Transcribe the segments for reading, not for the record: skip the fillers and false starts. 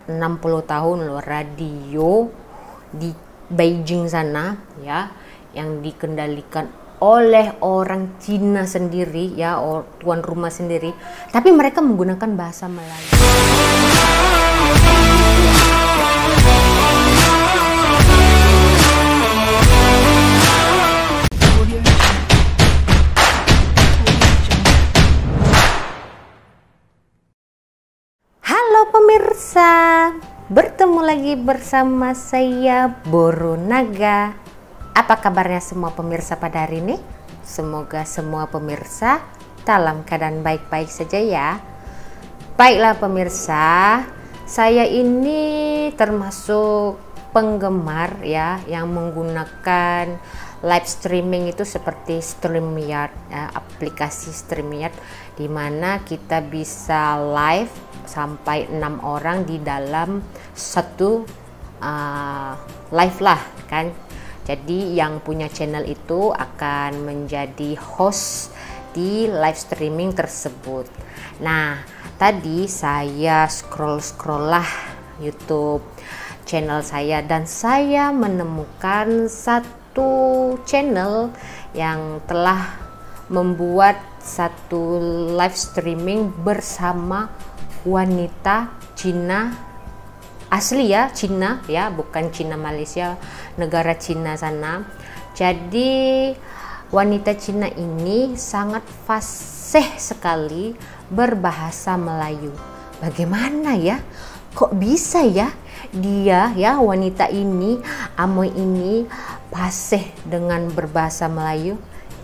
60 tahun loh radio di Beijing sana ya, yang dikendalikan oleh orang Cina sendiri ya, tuan rumah sendiri, tapi mereka menggunakan bahasa Melayu. Halo pemirsa, bertemu lagi bersama saya Boro Naga. Apa kabarnya semua pemirsa pada hari ini? Semoga semua pemirsa dalam keadaan baik-baik saja ya. Baiklah pemirsa, saya ini termasuk penggemar ya yang menggunakan live streaming itu seperti StreamYard ya, aplikasi StreamYard di mana kita bisa live sampai 6 orang di dalam satu live lah kan. Jadi yang punya channel itu akan menjadi host di live streaming tersebut. Nah, tadi saya scroll lah YouTube channel saya dan saya menemukan satu channel yang telah membuat satu live streaming bersama wanita Cina asli ya, Cina ya, bukan Cina Malaysia, negara Cina sana. Jadi wanita Cina ini sangat fasih sekali berbahasa Melayu. Bagaimana ya? Kok bisa ya dia ya, wanita ini, Amoy ini fasih dengan berbahasa Melayu?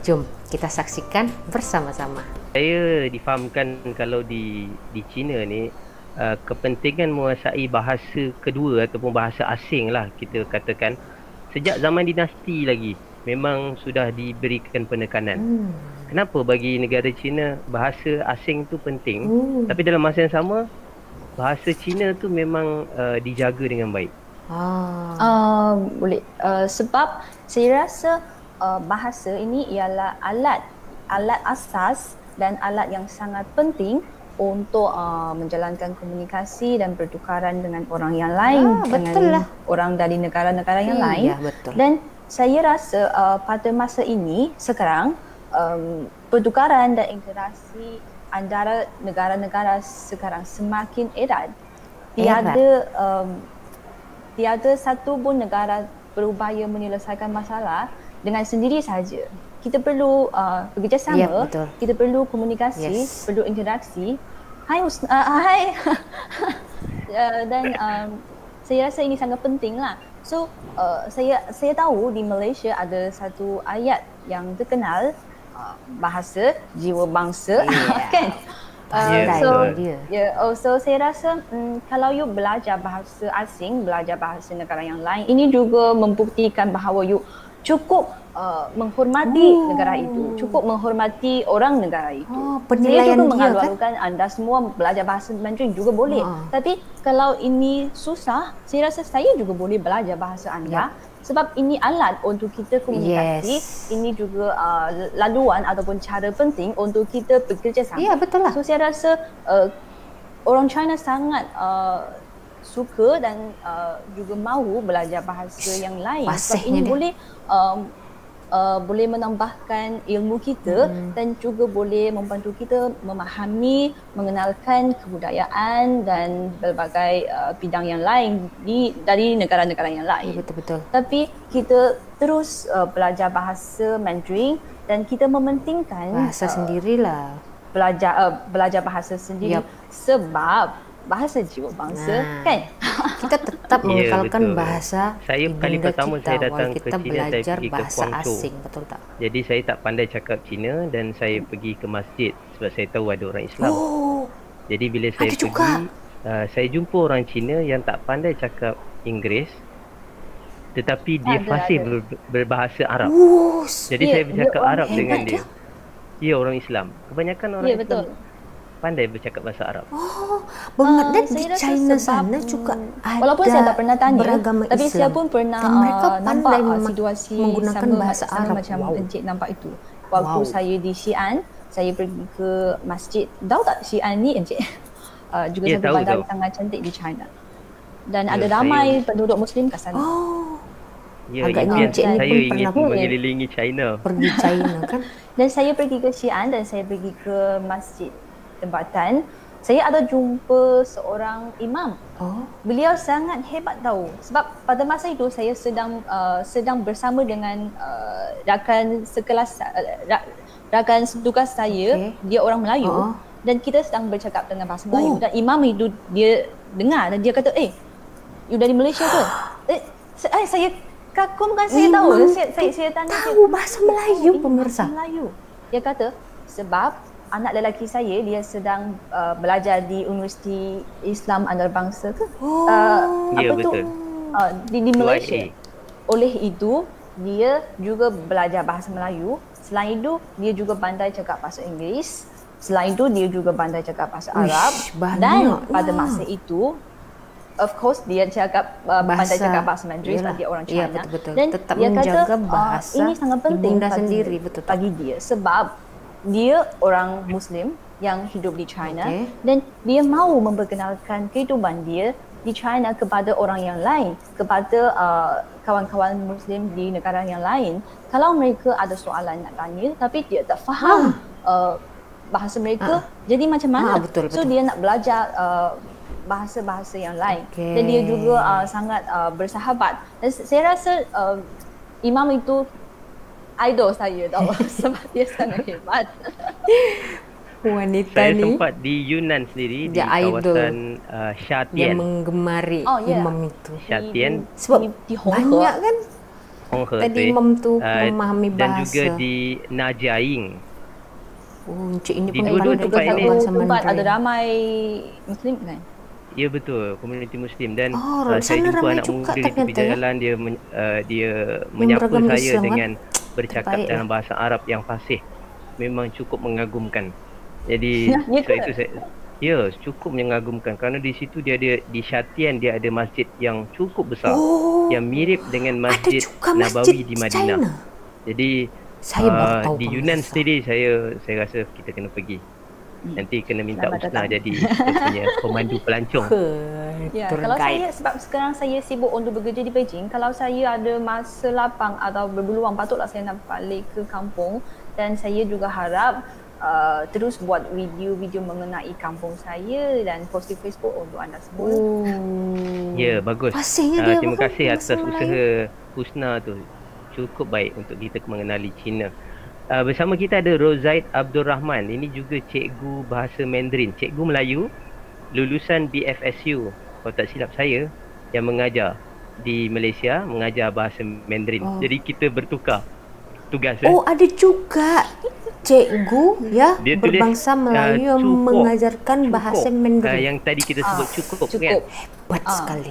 Jom kita saksikan bersama-sama. Saya difahamkan kalau di China ni kepentingan menguasai bahasa kedua ataupun bahasa asing lah kita katakan sejak zaman dinasti lagi memang sudah diberikan penekanan. Kenapa bagi negara China bahasa asing tu penting, tapi dalam masa yang sama bahasa Cina tu memang dijaga dengan baik. Boleh. Sebab saya rasa bahasa ini ialah alat asas dan alat yang sangat penting untuk menjalankan komunikasi dan pertukaran dengan orang yang lain, dengan orang dari negara-negara yang lain. Ya, betul. Dan saya rasa pada masa ini sekarang pertukaran dan interaksi antara negara-negara sekarang semakin erat. Tiada satu pun negara berupaya menyelesaikan masalah dengan sendiri saja. Kita perlu bekerjasama, kita perlu komunikasi, perlu interaksi. Hai dan saya rasa ini sangat penting lah. So saya tahu di Malaysia ada satu ayat yang terkenal, bahasa jiwa bangsa, kan? So saya rasa kalau you belajar bahasa asing, belajar bahasa negara yang lain, ini juga membuktikan bahawa you cukup menghormati negara itu, cukup menghormati orang negara itu. Saya juga menghalukan anda semua belajar bahasa Mandarin juga boleh. Tapi kalau ini susah, saya rasa saya juga boleh belajar bahasa anda. Sebab ini alat untuk kita komunikasi, ini juga laluan ataupun cara penting untuk kita bekerjasama. Ya, betul lah. So saya rasa orang China sangat suka dan juga mahu belajar bahasa yang lain. Sebab ini boleh menambahkan ilmu kita dan juga boleh membantu kita memahami, mengenalkan kebudayaan dan berbagai bidang yang lain dari negara-negara yang lain. Betul-betul. Tapi kita terus belajar bahasa Mandarin dan kita mementingkan bahasa sendirilah. Belajar bahasa sendiri sebab bahasa jiwa bangsa, kan? Kita tetap mengekalkan bahasa saya kali pertama kita, saya datang ke kita China, saya pergi ke bahasa Guangzhou. asing, betul tak? Jadi saya tak pandai cakap Cina dan saya pergi ke masjid sebab saya tahu ada orang Islam. Jadi bila saya pergi, saya jumpa orang Cina yang tak pandai cakap Inggeris tetapi dia fasih berbahasa Arab. Jadi saya bercakap Arab dengan dia. Dia orang Islam. Kebanyakan orang Islam pandai bercakap bahasa Arab. Dan di China sana juga ada, walaupun saya tak pernah tanya, beragama tapi Islam. saya pun pernah nampak situasi menggunakan bahasa Arab macam Encik nampak itu. Waktu saya di Xi'an, saya pergi ke masjid. Tahu tak Xi'an ni Encik? Juga satu bandar sangat cantik di China. dan ada saya- ramai penduduk Muslim kat sana. Oh, Ya, agaknya impian Encik ni saya pun ingin pernah mengelilingi China. pergi China kan? Dan saya pergi ke Xi'an dan saya pergi ke masjid tempatan. Saya ada jumpa seorang imam. Oh, Beliau sangat hebat tahu. Sebab pada masa itu saya sedang bersama dengan rakan sekelas rakan tugas saya. Okey. Dia orang Melayu Oh. dan kita sedang bercakap dengan bahasa Melayu. Oh. Dan imam itu dia dengar dan dia kata, you dari Malaysia ke? Saya kagum kan, saya tahu. Imam Saya tanya dia, tahu bahasa Melayu, "Oh, pemirsa." bahasa Melayu. Dia kata sebab anak lelaki saya dia sedang belajar di Universiti Islam Antarabangsa ke? Oh. Ya, Apa tu? betul. Di Malaysia. UIA. Oleh itu dia juga belajar bahasa Melayu. Selain itu dia juga pandai cakap bahasa Inggeris. Selain itu dia juga pandai cakap bahasa Arab. banyak Dan pada lah. masa itu of course dia cakap pandai cakap bahasa Mandarin sebab Yalah. dia orang Ya, China. betul-betul. Dan Tetap dia menjaga kata bahasa ini sangat penting ibunda bagi, sendiri, betul tak? bagi dia sebab dia orang Muslim yang hidup di China Okey. dan dia mahu memperkenalkan kehidupan dia di China kepada orang yang lain, kepada kawan-kawan Muslim di negara yang lain. Kalau mereka ada soalan nak tanya tapi dia tak faham bahasa mereka, jadi macam mana? Betul, So betul. dia nak belajar bahasa-bahasa yang lain. Okey. Dan dia juga sangat bersahabat. Dan saya rasa imam itu idol saya tau sebab dia sangat hebat. Wanita Saya ni sempat di Yunnan sendiri, di Dia idol. kawasan yang Shatian. menggemari Oh, ya. imam itu. Shatian, Sebab di Hong He. banyak kan Hong He tadi tu, imam tu uh, memahami dan bahasa. juga di Najaing. Oh, Encik ini Di pun dua-dua pandai tempat cakap ini- bahasa tempat ada Mandarin. ramai Muslim kan? Ya betul, komuniti Muslim dan Oh, saya sana jumpa ramai anak juga muda di tepi ternyata ya. jalan, dia menyapa beragama saya Islam, kan? dengan bercakap Terbaik dalam bahasa Arab yang fasih. Memang cukup mengagumkan. Jadi Ya sebab ke? itu saya cukup mengagumkan kerana di situ dia ada di Shatian dia ada masjid yang cukup besar Oh, yang mirip dengan ada masjid juga Nabawi masjid di Madinah. China. Jadi Saya baru tahu, di Yunan pemirsa. sendiri saya rasa kita kena pergi. Nanti kena minta Selamat Usna datang. jadi dia punya pemandu pelancong. Ya, Tour kalau guide. saya sebab sekarang saya sibuk untuk bekerja di Beijing, kalau saya ada masa lapang atau berpeluang patutlah saya nak balik ke kampung dan saya juga harap terus buat video-video mengenai kampung saya dan post di Facebook untuk anda semua. Oh. Ya, bagus. Pastinya dia Terima faham kasih bahasa atas Melayu. usaha Husna tu. Cukup baik untuk kita mengenali Cina. Bersama kita ada Rozaid Abdul Rahman. Ini juga cikgu bahasa Mandarin, cikgu Melayu, lulusan BFSU. Kalau tak silap saya, yang mengajar di Malaysia, mengajar bahasa Mandarin. Oh. Jadi kita bertukar tugas. Oh, ada juga cikgu ya Dia tulis, berbangsa Melayu yang cukup. mengajarkan bahasa Mandarin. Yang tadi kita sebut cukup, kan? Cukup. Hebat sekali.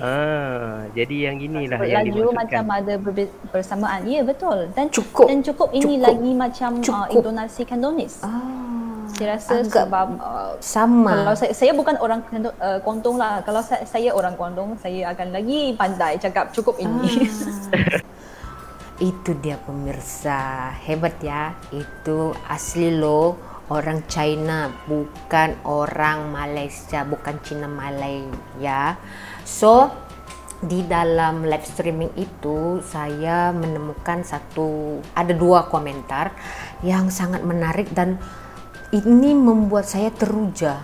Jadi yang inilah Sebab yang laju dimaksudkan. macam ada bersamaan. Ya, betul. Dan Cukup. Dan cukup ini Cukup. lagi macam Cukup. intonasi Kantonis. Saya rasa agak sebab sama. kalau saya bukan orang Kuangtung lah. Kalau saya orang Kuangtung, saya akan lagi pandai cakap cukup ini. Itu dia pemirsa, hebat ya. Itu asli loh, orang China, bukan orang Malaysia, bukan Cina Malay ya. So di dalam live streaming itu saya menemukan ada dua komentar yang sangat menarik dan ini membuat saya teruja,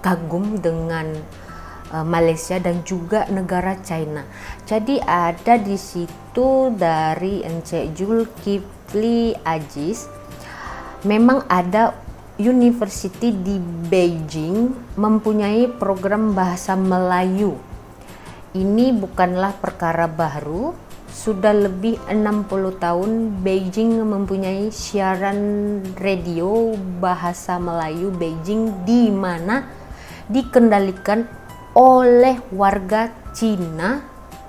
kagum dengan Malaysia dan juga negara China. Jadi ada di situ dari Encik Zulkifli Aziz, memang ada university di Beijing mempunyai program bahasa Melayu. Ini bukanlah perkara baru, sudah lebih 60 tahun Beijing mempunyai siaran radio bahasa Melayu Beijing di mana dikendalikan oleh warga Cina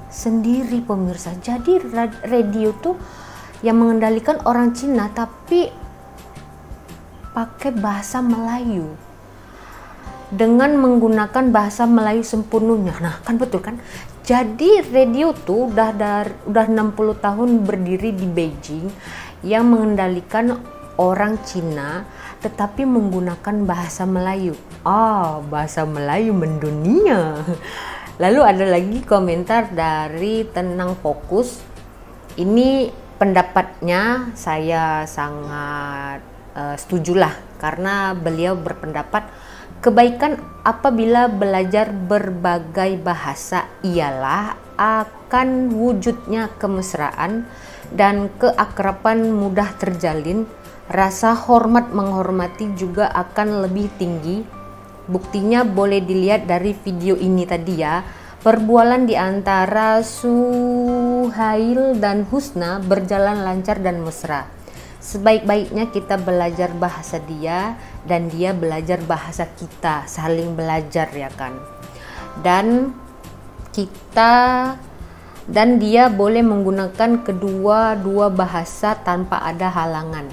sendiri pemirsa. Jadi radio tuh yang mengendalikan orang Cina tapi pakai bahasa Melayu dengan menggunakan bahasa Melayu sepenuhnya. Nah, kan betul kan? Jadi radio tuh udah 60 tahun berdiri di Beijing yang mengendalikan orang Cina tetapi menggunakan bahasa Melayu. Bahasa Melayu mendunia. Lalu ada lagi komentar dari Tenang Fokus. Ini pendapatnya saya sangat setujulah, karena beliau berpendapat kebaikan apabila belajar berbagai bahasa ialah akan wujudnya kemesraan dan keakraban mudah terjalin, rasa hormat menghormati juga akan lebih tinggi. Buktinya boleh dilihat dari video ini tadi ya. Perbualan di antara Suhail dan Husna berjalan lancar dan mesra. Sebaik-baiknya kita belajar bahasa dia dan dia belajar bahasa kita, saling belajar ya kan. Dan dia boleh menggunakan kedua-dua bahasa tanpa ada halangan.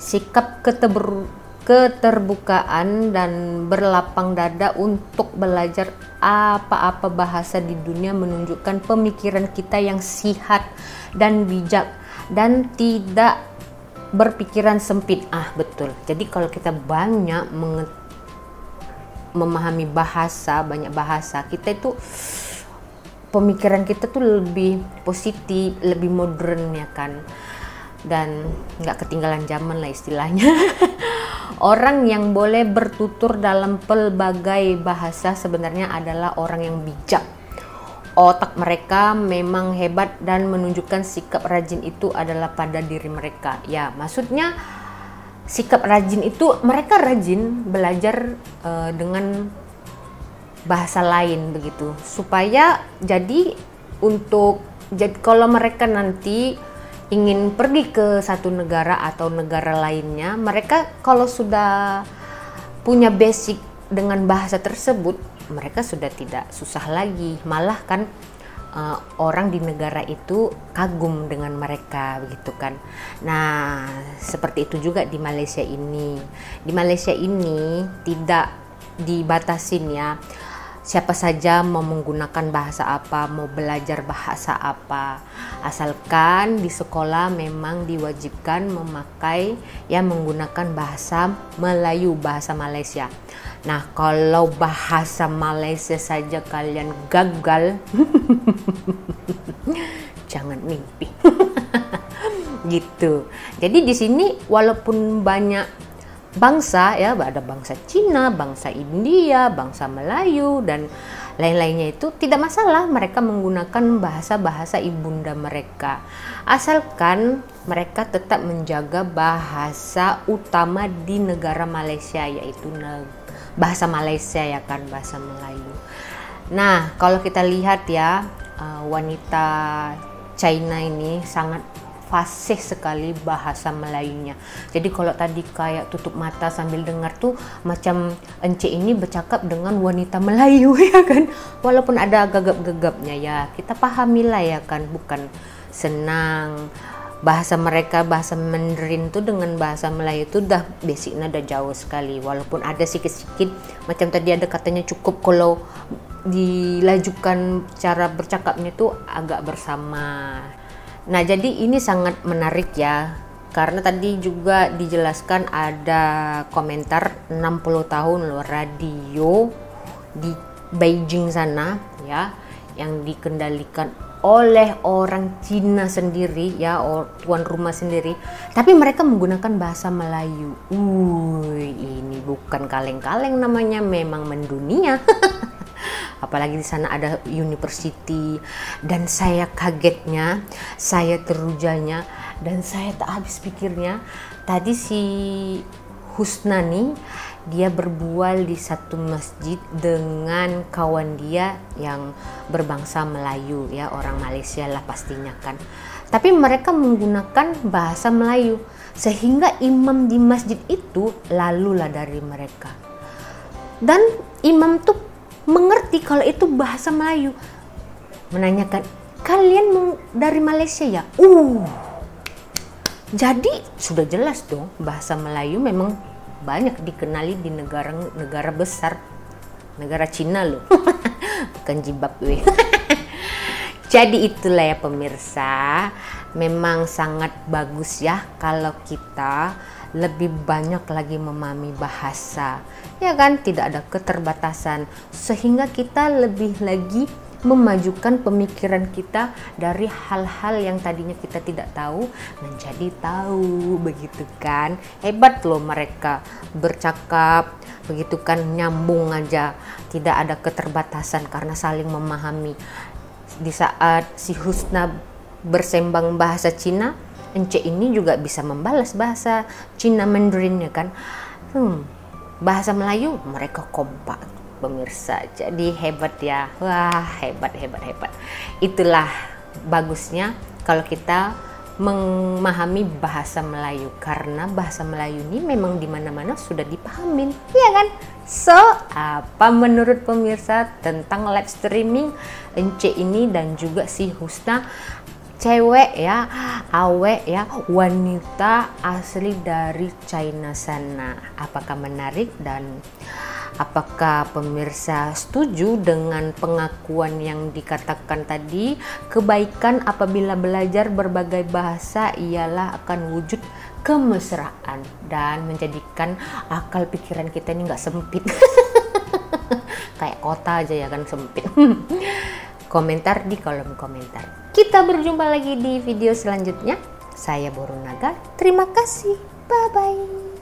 Sikap keterbukaan dan berlapang dada untuk belajar apa-apa bahasa di dunia menunjukkan pemikiran kita yang sihat dan bijak dan tidak berpikiran sempit. Betul. Jadi kalau kita banyak memahami bahasa, banyak bahasa, kita itu pemikiran kita tuh lebih positif, lebih modern ya kan, dan nggak ketinggalan zaman lah istilahnya. Orang yang boleh bertutur dalam pelbagai bahasa sebenarnya adalah orang yang bijak. Otak mereka memang hebat dan menunjukkan sikap rajin itu adalah pada diri mereka. Ya, maksudnya sikap rajin itu mereka rajin belajar dengan bahasa lain begitu, supaya jadi kalau mereka nanti ingin pergi ke satu negara atau negara lainnya, mereka kalau sudah punya basic dengan bahasa tersebut, mereka sudah tidak susah lagi, malah kan orang di negara itu kagum dengan mereka begitu kan. Nah, seperti itu juga di Malaysia ini. Di Malaysia ini tidak dibatasin ya. Siapa saja mau menggunakan bahasa apa, mau belajar bahasa apa, asalkan di sekolah memang diwajibkan menggunakan bahasa Melayu, bahasa Malaysia. Nah, kalau bahasa Malaysia saja kalian gagal, jangan mimpi. Gitu. Jadi di sini walaupun banyak bangsa ya, ada bangsa Cina, bangsa India, bangsa Melayu dan lain-lainnya, itu tidak masalah mereka menggunakan bahasa-bahasa ibunda mereka, asalkan mereka tetap menjaga bahasa utama di negara Malaysia, yaitu bahasa Malaysia ya kan, bahasa Melayu. Nah, kalau kita lihat ya, wanita China ini sangat fasih sekali bahasa Melayunya. Jadi kalau tadi kayak tutup mata sambil dengar tuh macam Encik ini bercakap dengan wanita Melayu ya kan. Walaupun ada gagap-gagapnya ya, kita pahamilah ya kan, bukan senang. Bahasa mereka, bahasa Mandarin tuh dengan bahasa Melayu itu udah basicnya udah jauh sekali. Walaupun ada sikit-sikit, macam tadi ada katanya cukup kalau dilajukan cara bercakapnya tuh agak bersama. Nah, jadi ini sangat menarik ya, karena tadi juga dijelaskan ada komentar 60 tahun loh radio di Beijing sana ya, yang dikendalikan oleh orang Cina sendiri ya, tuan rumah sendiri, tapi mereka menggunakan bahasa Melayu. Ini bukan kaleng-kaleng namanya, memang mendunia. Apalagi di sana ada university, dan saya kagetnya, saya terujanya, dan saya tak habis pikirnya. Tadi si Husna nih, dia berbual di satu masjid dengan kawan dia yang berbangsa Melayu ya, orang Malaysia lah pastinya kan. Tapi mereka menggunakan bahasa Melayu, sehingga imam di masjid itu lalulah dari mereka. Dan imam tuh mengerti kalau itu bahasa Melayu, menanyakan, kalian dari Malaysia ya? Jadi sudah jelas dong, bahasa Melayu memang banyak dikenali di negara besar, negara Cina loh. Bukan Zimbabwe. Jadi itulah ya pemirsa, memang sangat bagus ya kalau kita lebih banyak lagi memahami bahasa, ya kan, tidak ada keterbatasan, sehingga kita lebih lagi memajukan pemikiran kita dari hal-hal yang tadinya kita tidak tahu menjadi tahu, begitu kan. Hebat loh mereka bercakap, begitu kan, nyambung aja, tidak ada keterbatasan karena saling memahami. Di saat si Husna bersembang bahasa Cina, Ence ini juga bisa membalas bahasa Cina Mandarin, ya kan. Bahasa Melayu mereka kompak, pemirsa. Jadi hebat ya. Wah, hebat. Itulah bagusnya kalau kita memahami bahasa Melayu, karena bahasa Melayu ini memang di mana-mana sudah dipahamin, ya kan? So, apa menurut pemirsa tentang live streaming Ence ini dan juga si Husna, cewek ya, awek ya, wanita asli dari China sana? Apakah menarik dan apakah pemirsa setuju dengan pengakuan yang dikatakan tadi? Kebaikan apabila belajar berbagai bahasa ialah akan wujud kemesraan dan menjadikan akal pikiran kita ini nggak sempit. Kayak kota aja ya kan, sempit. Komentar di kolom komentar. Kita berjumpa lagi di video selanjutnya. Saya Borunaga. Terima kasih. Bye-bye.